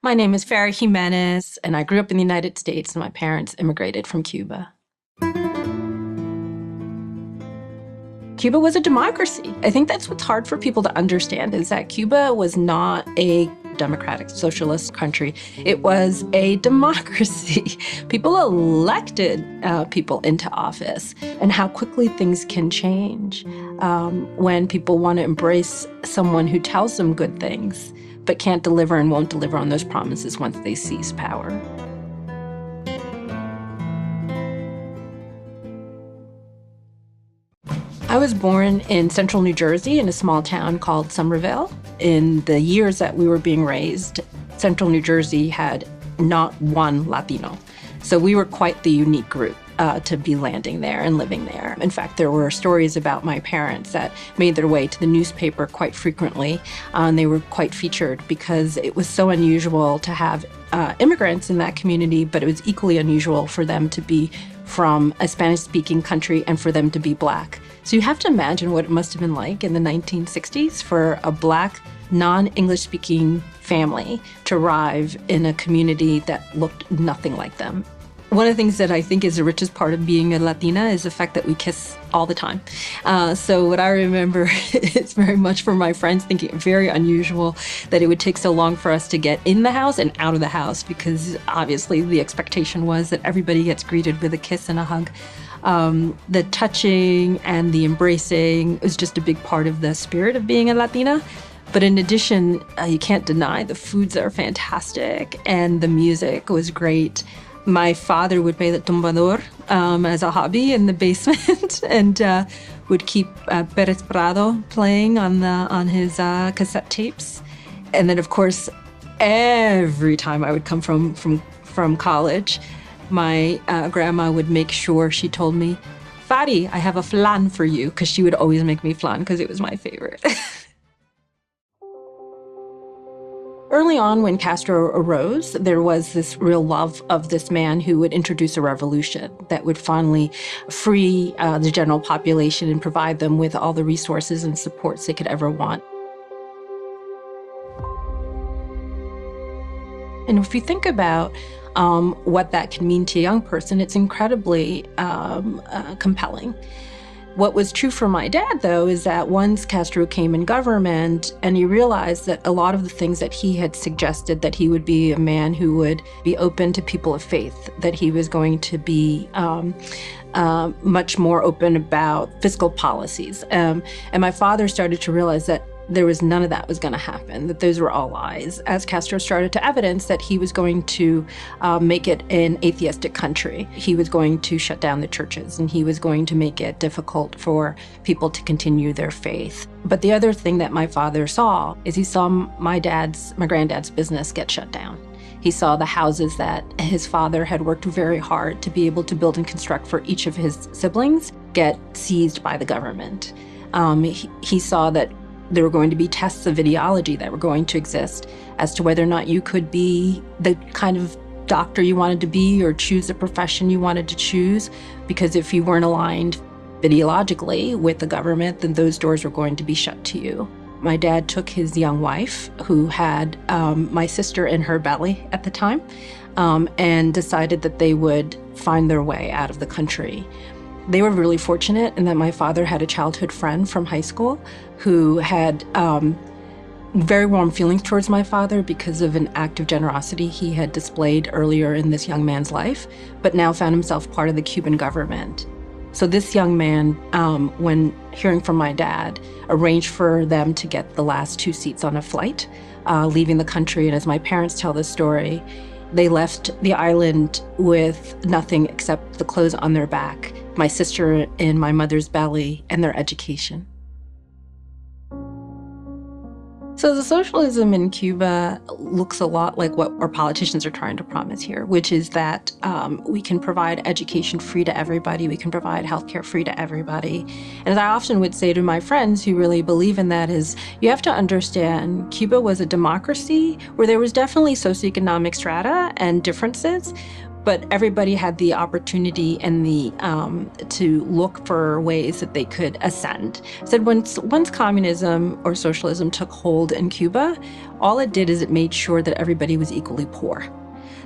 My name is Farah Jimenez, and I grew up in the United States, and my parents immigrated from Cuba. Cuba was a democracy. I think that's what's hard for people to understand, is that Cuba was not a democratic socialist country. It was a democracy. People elected people into office, and how quickly things can change when people want to embrace someone who tells them good things, but can't deliver and won't deliver on those promises once they seize power. I was born in central New Jersey in a small town called Somerville. In the years that we were being raised, central New Jersey had not one Latino. So we were quite the unique group to be landing there and living there. In fact, there were stories about my parents that made their way to the newspaper quite frequently, and they were quite featured because it was so unusual to have immigrants in that community, but it was equally unusual for them to be from a Spanish-speaking country and for them to be Black. So you have to imagine what it must have been like in the 1960s for a Black, non-English-speaking family to arrive in a community that looked nothing like them. One of the things that I think is the richest part of being a Latina is the fact that we kiss all the time. So what I remember is very much from my friends thinking very unusual that it would take so long for us to get in the house and out of the house, because obviously the expectation was that everybody gets greeted with a kiss and a hug. The touching and the embracing is just a big part of the spirit of being a Latina. But in addition, you can't deny the foods are fantastic and the music was great. My father would play the tumbador as a hobby in the basement and would keep Perez Prado playing on his cassette tapes. And then, of course, every time I would come from college, my grandma would make sure she told me, "Fari, I have a flan for you," because she would always make me flan because it was my favorite. Early on, when Castro arose, there was this real love of this man who would introduce a revolution that would finally free the general population and provide them with all the resources and supports they could ever want. And if you think about what that can mean to a young person, it's incredibly compelling. What was true for my dad, though, is that once Castro came in government and he realized that a lot of the things that he had suggested, that he would be a man who would be open to people of faith, that he was going to be much more open about fiscal policies. And my father started to realize that there was none of that was going to happen, that those were all lies, as Castro started to evidence that he was going to make it an atheistic country. He was going to shut down the churches, and he was going to make it difficult for people to continue their faith. But the other thing that my father saw is he saw my granddad's business get shut down. He saw the houses that his father had worked very hard to be able to build and construct for each of his siblings get seized by the government. He saw that there were going to be tests of ideology that were going to exist as to whether or not you could be the kind of doctor you wanted to be or choose the profession you wanted to choose, because if you weren't aligned ideologically with the government, then those doors were going to be shut to you. My dad took his young wife, who had my sister in her belly at the time, and decided that they would find their way out of the country. They were really fortunate in that my father had a childhood friend from high school who had very warm feelings towards my father because of an act of generosity he had displayed earlier in this young man's life, but now found himself part of the Cuban government. So this young man, when hearing from my dad, arranged for them to get the last 2 seats on a flight, leaving the country. And as my parents tell this story, they left the island with nothing except the clothes on their back, my sister in my mother's belly, and their education. So the socialism in Cuba looks a lot like what our politicians are trying to promise here, which is that we can provide education free to everybody, we can provide healthcare free to everybody. And as I often would say to my friends who really believe in that, is you have to understand Cuba was a democracy where there was definitely socioeconomic strata and differences, But everybody had the opportunity and the to look for ways that they could ascend. Said once communism or socialism took hold in Cuba, all it did is it made sure that everybody was equally poor.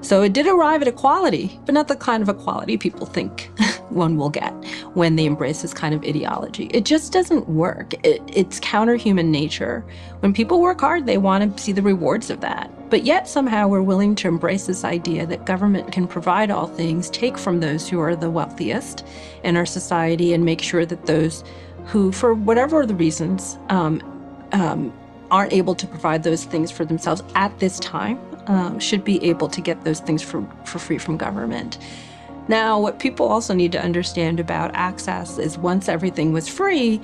So it did arrive at equality, but not the kind of equality people think one will get when they embrace this kind of ideology. It just doesn't work. It's counter-human nature. When people work hard, they want to see the rewards of that. But yet somehow we're willing to embrace this idea that government can provide all things, take from those who are the wealthiest in our society, and make sure that those who, for whatever the reasons, aren't able to provide those things for themselves at this time, should be able to get those things for free from government. Now, what people also need to understand about access is once everything was free,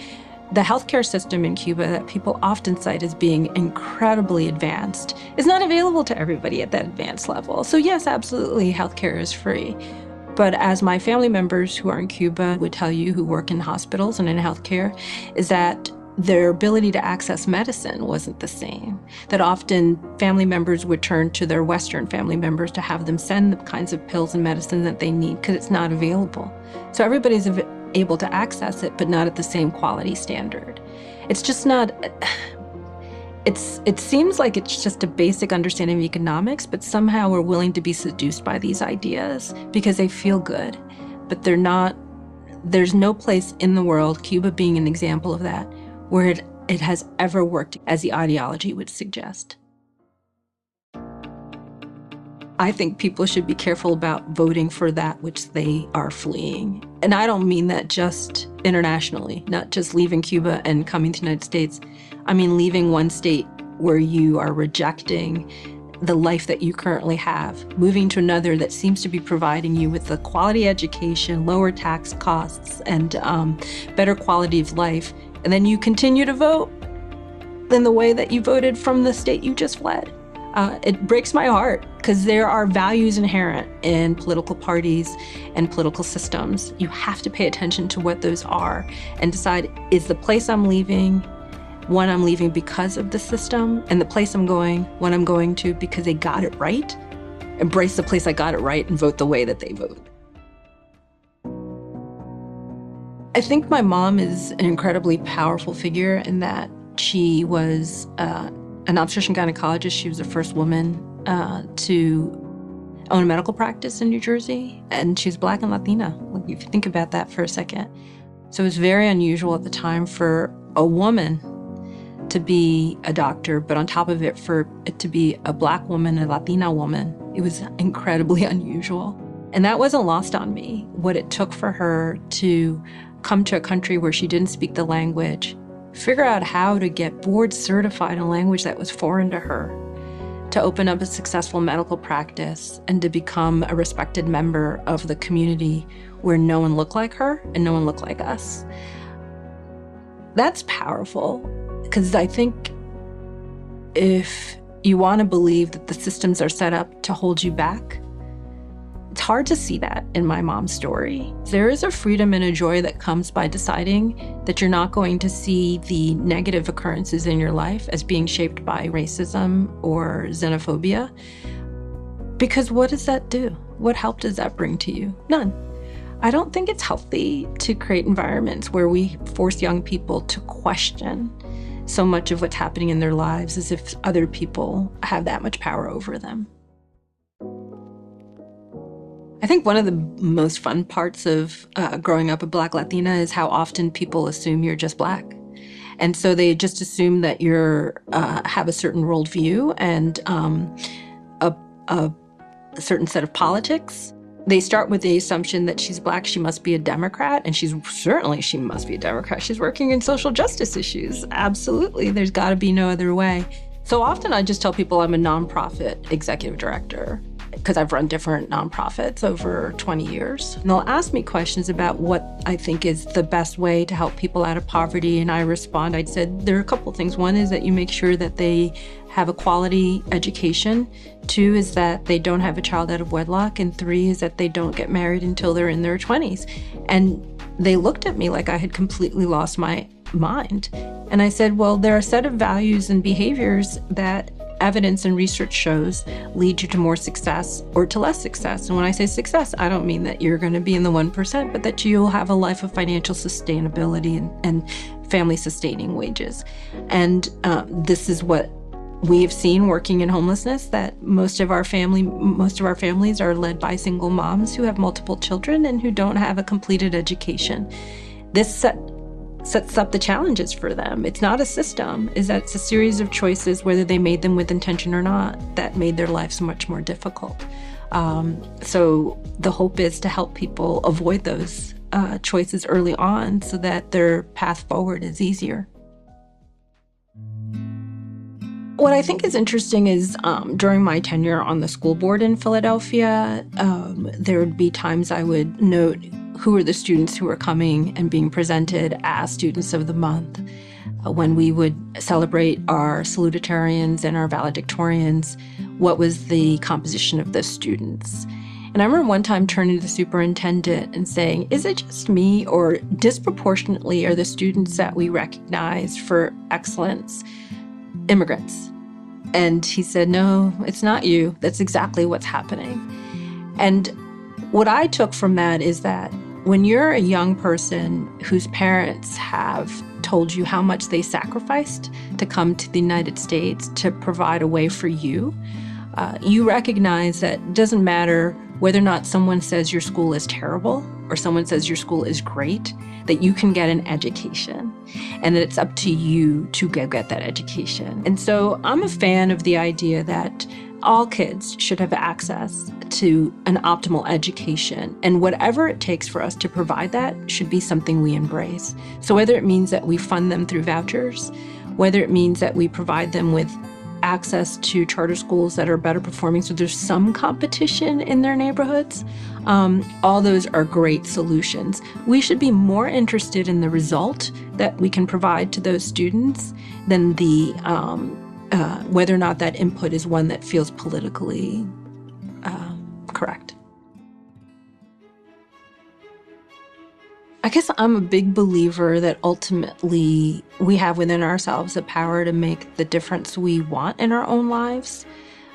the healthcare system in Cuba that people often cite as being incredibly advanced is not available to everybody at that advanced level. So yes, absolutely, healthcare is free. But as my family members who are in Cuba would tell you, who work in hospitals and in healthcare, is that their ability to access medicine wasn't the same. That often family members would turn to their Western family members to have them send the kinds of pills and medicine that they need because it's not available. So everybody's able to access it, but not at the same quality standard. It's just not, it seems like it's just a basic understanding of economics, but somehow we're willing to be seduced by these ideas because they feel good, but they're not. There's no place in the world, Cuba being an example of that, where it has ever worked as the ideology would suggest. I think people should be careful about voting for that which they are fleeing. And I don't mean that just internationally, not just leaving Cuba and coming to the United States. I mean leaving one state where you are rejecting the life that you currently have, moving to another that seems to be providing you with a quality education, lower tax costs, and better quality of life. And then you continue to vote in the way that you voted from the state you just fled. It breaks my heart because there are values inherent in political parties and political systems. You have to pay attention to what those are and decide, is the place I'm leaving one I'm leaving because of the system, and the place I'm going, one I'm going to because they got it right? Embrace the place I got it right and vote the way that they vote. I think my mom is an incredibly powerful figure in that she was an obstetrician gynecologist. She was the first woman to own a medical practice in New Jersey, and she's Black and Latina, if you think about that for a second. So it was very unusual at the time for a woman to be a doctor, but on top of it, for it to be a Black woman, a Latina woman, it was incredibly unusual. And that wasn't lost on me, what it took for her to come to a country where she didn't speak the language, figure out how to get board certified in a language that was foreign to her, to open up a successful medical practice, and to become a respected member of the community where no one looked like her and no one looked like us. That's powerful, because I think if you want to believe that the systems are set up to hold you back, it's hard to see that in my mom's story. There is a freedom and a joy that comes by deciding that you're not going to see the negative occurrences in your life as being shaped by racism or xenophobia. Because what does that do? What help does that bring to you? None. I don't think it's healthy to create environments where we force young people to question so much of what's happening in their lives as if other people have that much power over them. I think one of the most fun parts of growing up a Black Latina is how often people assume you're just Black. And so they just assume that you're have a certain worldview and a certain set of politics. They start with the assumption that she's Black, she must be a Democrat, and she must be a Democrat. She's working in social justice issues. Absolutely, there's got to be no other way. So often I just tell people I'm a nonprofit executive director, because I've run different nonprofits over 20 years. And they'll ask me questions about what I think is the best way to help people out of poverty, and I respond. I'd said there are a couple of things. One is that you make sure that they have a quality education. 2 is that they don't have a child out of wedlock. And 3 is that they don't get married until they're in their 20s. And they looked at me like I had completely lost my mind. And I said, well, there are a set of values and behaviors that evidence and research shows lead you to more success or to less success. And when I say success, I don't mean that you're going to be in the 1%, but that you'll have a life of financial sustainability and family sustaining wages. And this is what we have seen working in homelessness, that most of our families are led by single moms who have multiple children and who don't have a completed education. This sets up the challenges for them. It's not a system, it's a series of choices, whether they made them with intention or not, that made their lives much more difficult. So the hope is to help people avoid those choices early on so that their path forward is easier. What I think is interesting is during my tenure on the school board in Philadelphia, there would be times I would note who are the students who are coming and being presented as Students of the Month. When we would celebrate our salutatorians and our valedictorians, what was the composition of those students? And I remember one time turning to the superintendent and saying, is it just me, or disproportionately are the students that we recognize for excellence immigrants? And he said, no, it's not you. That's exactly what's happening. And what I took from that is that when you're a young person whose parents have told you how much they sacrificed to come to the United States to provide a way for you, you recognize that it doesn't matter whether or not someone says your school is terrible or someone says your school is great, that you can get an education and that it's up to you to go get that education. And so I'm a fan of the idea that all kids should have access to an optimal education, and whatever it takes for us to provide that should be something we embrace. So whether it means that we fund them through vouchers, whether it means that we provide them with access to charter schools that are better performing so there's some competition in their neighborhoods, all those are great solutions. We should be more interested in the result that we can provide to those students than the whether or not that input is one that feels politically correct. I guess I'm a big believer that ultimately we have within ourselves the power to make the difference we want in our own lives.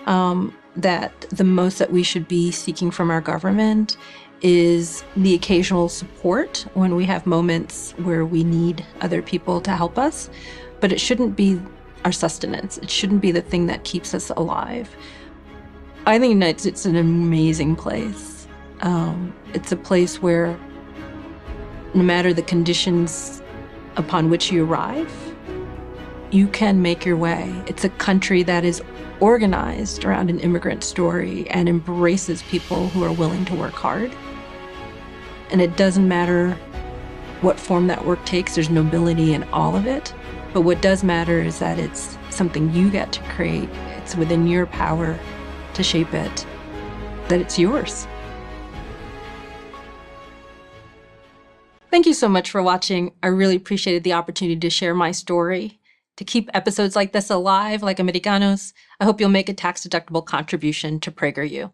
That the most that we should be seeking from our government is the occasional support when we have moments where we need other people to help us, but it shouldn't be our sustenance. It shouldn't be the thing that keeps us alive. I think it's an amazing place. It's a place where no matter the conditions upon which you arrive, you can make your way. It's a country that is organized around an immigrant story and embraces people who are willing to work hard. And it doesn't matter what form that work takes, there's nobility in all of it. But what does matter is that it's something you get to create. It's within your power to shape it, that it's yours. Thank you so much for watching. I really appreciated the opportunity to share my story. To keep episodes like this alive, like Americanos, I hope you'll make a tax-deductible contribution to PragerU.